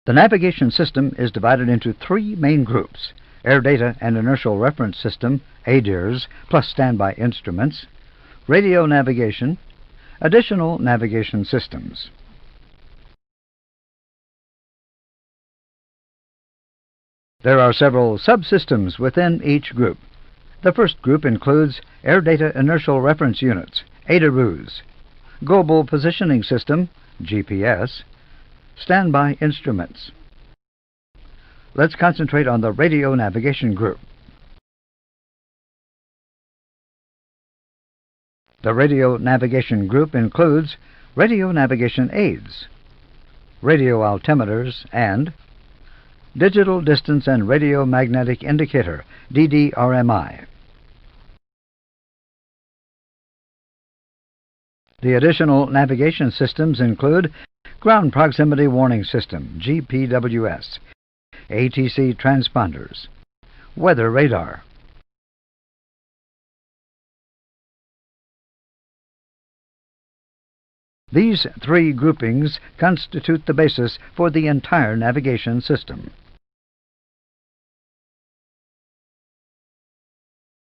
The navigation system is divided into three main groups: Air Data and Inertial Reference System, ADIRS, plus standby instruments, radio navigation, additional navigation systems. There are several subsystems within each group. The first group includes Air Data Inertial Reference Units, ADIRUs, Global Positioning System, GPS, standby instruments. Let's concentrate on the radio navigation group. The radio navigation group includes radio navigation aids, radio altimeters, and digital distance and radio magnetic indicator, DDRMI. The additional navigation systems include Ground Proximity Warning System, GPWS, ATC transponders, weather radar. These three groupings constitute the basis for the entire navigation system.